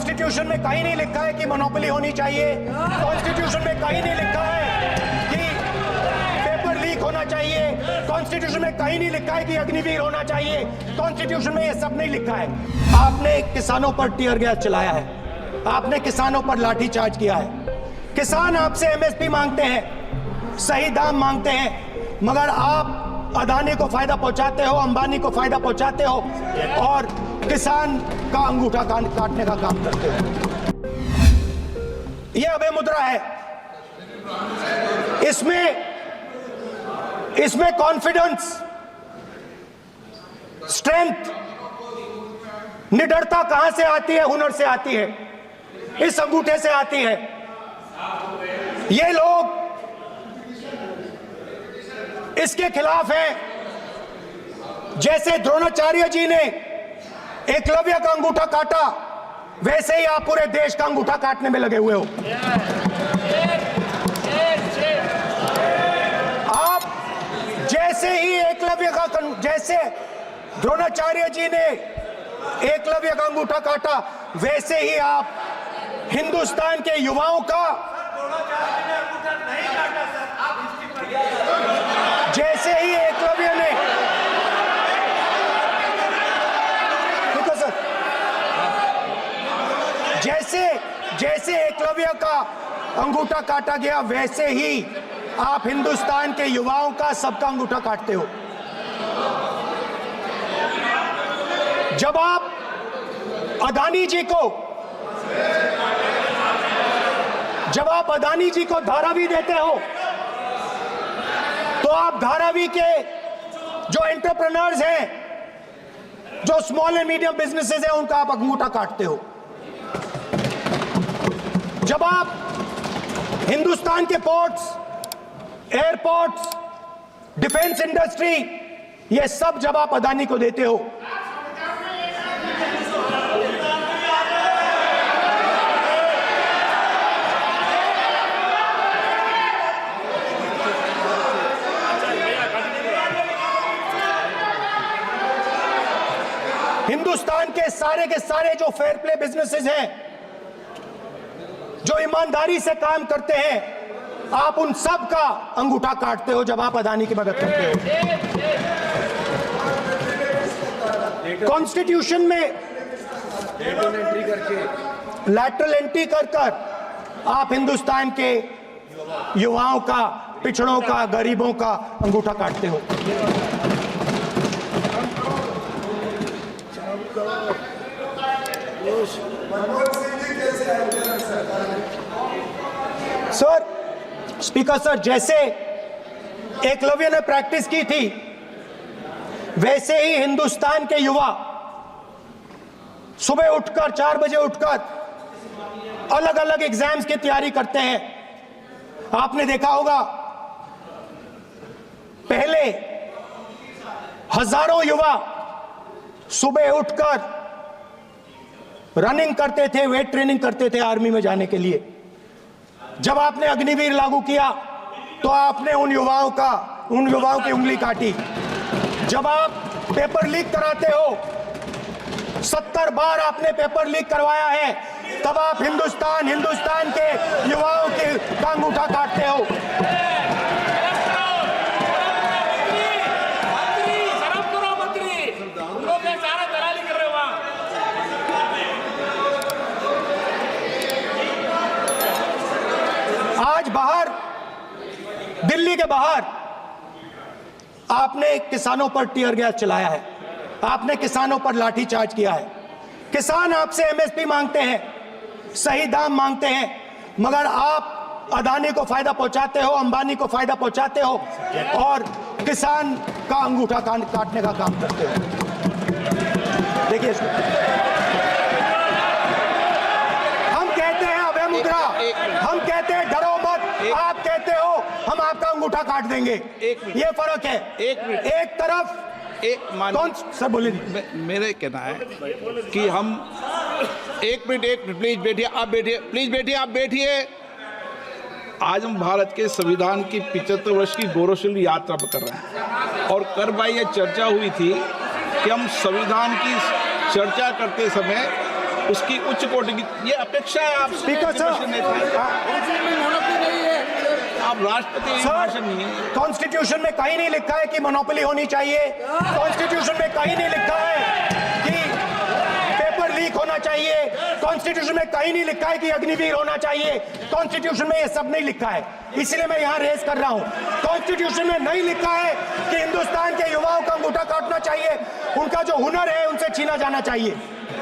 Constitution में कहीं नहीं लिखा है कि मोनोपोली होनी चाहिए। कॉन्स्टिट्यूशन में कहीं नहीं लिखा है कि पेपर लीक होना चाहिए। कॉन्स्टिट्यूशन में कहीं नहीं लिखा है कि अग्निवीर होना चाहिए। कॉन्स्टिट्यूशन में ये सब नहीं लिखा है। आपने किसानों पर टीयर गैस चलाया है, आपने किसानों पर लाठीचार्ज किया है। किसान आपसे एमएसपी मांगते हैं, सही दाम मांगते हैं, मगर आप अदानी को फायदा पहुंचाते हो, अंबानी को फायदा पहुंचाते हो और किसान का अंगूठा काटने का काम करते हो। यह अभय मुद्रा है। इसमें कॉन्फिडेंस, स्ट्रेंथ, निडरता कहां से आती है? हुनर से आती है, इस अंगूठे से आती है। ये लोग इसके खिलाफ हैं। जैसे द्रोणाचार्य जी ने एकलव्य का अंगूठा काटा, वैसे ही आप पूरे देश का अंगूठा काटने में लगे हुए हो। आप जैसे ही जैसे द्रोणाचार्य जी ने एकलव्य का अंगूठा काटा, वैसे ही आप हिंदुस्तान के युवाओं का, जैसे ही एकलव्य ने, देखो सर, जैसे एकलव्य का अंगूठा काटा गया, वैसे ही आप हिंदुस्तान के युवाओं का, सबका अंगूठा काटते हो। जब आप अदानी जी को धारावी देते हो, तो आप धारावी के जो एंटरप्रेन्योर्स हैं, जो स्मॉल एंड मीडियम बिजनेसेस हैं, उनका आप अंगूठा काटते हो। जब आप हिंदुस्तान के पोर्ट्स, एयरपोर्ट्स, डिफेंस इंडस्ट्री, ये सब जब आप अदानी को देते हो, हिंदुस्तान के सारे जो फेयर प्ले बिजनेसेस हैं, जो ईमानदारी से काम करते हैं, आप उन सब का अंगूठा काटते हो जब आप अदानी की मदद करते हो। कॉन्स्टिट्यूशन में लैटरल एंट्री कर आप हिंदुस्तान के युवाओं का, पिछड़ों का, गरीबों का अंगूठा काटते हो। सर, स्पीकर सर, जैसे एकलव्य ने प्रैक्टिस की थी, वैसे ही हिंदुस्तान के युवा सुबह उठकर 4 बजे उठकर अलग अलग एग्जाम्स की तैयारी करते हैं। आपने देखा होगा, पहले हजारों युवा सुबह उठकर रनिंग करते थे, वेट ट्रेनिंग करते थे आर्मी में जाने के लिए। जब आपने अग्निवीर लागू किया, तो आपने उन युवाओं की उंगली काटी। जब आप पेपर लीक कराते हो, 70 बार आपने पेपर लीक करवाया है, तब आप हिंदुस्तान के युवाओं के अंगूठा काटते हो। आज बाहर, दिल्ली के बाहर, आपने किसानों पर टीयर गैस चलाया है, आपने किसानों पर लाठीचार्ज किया है। किसान आपसे एमएसपी मांगते हैं, सही दाम मांगते हैं, मगर आप अदानी को फायदा पहुंचाते हो, अंबानी को फायदा पहुंचाते हो और किसान का अंगूठा काटने का काम करते हो। देखिए, हम कहते हैं अभय मुद्रा, हम कहते हैं डरो मत, आप कहते हो हम आपका अंगूठा काट देंगे। ये फर्क है। एक तरफ कौन सर बोले, मेरे कहना है कि हम एक मिनट प्लीज बैठिए, आप बैठिए, प्लीज बैठिए, आप बैठिए। आज हम भारत के संविधान की 75 वर्ष की गौरवशाली यात्रा पर कर रहे हैं और कर भाई ये चर्चा हुई थी कि हम संविधान की चर्चा करते समय उसकी उच्च कोटि की ये अपेक्षा है आपसे। स्पीकर सर, आप राष्ट्रपति भाषण नहीं है। कॉन्स्टिट्यूशन में कहीं नहीं लिखा है कि मोनोपोली होनी चाहिए। कॉन्स्टिट्यूशन में कहीं नहीं लिखा है कि पेपर लीक होना चाहिए। कॉन्स्टिट्यूशन में कहीं नहीं लिखा है कि अग्निवीर होना चाहिए। कॉन्स्टिट्यूशन में ये सब नहीं लिखा है, इसलिए मैं यहां रेज कर रहा हूं। कॉन्स्टिट्यूशन में नहीं लिखा है कि हिंदुस्तान के युवाओं का अंगूठा काटना चाहिए, उनका जो हुनर है उनसे छीना जाना चाहिए।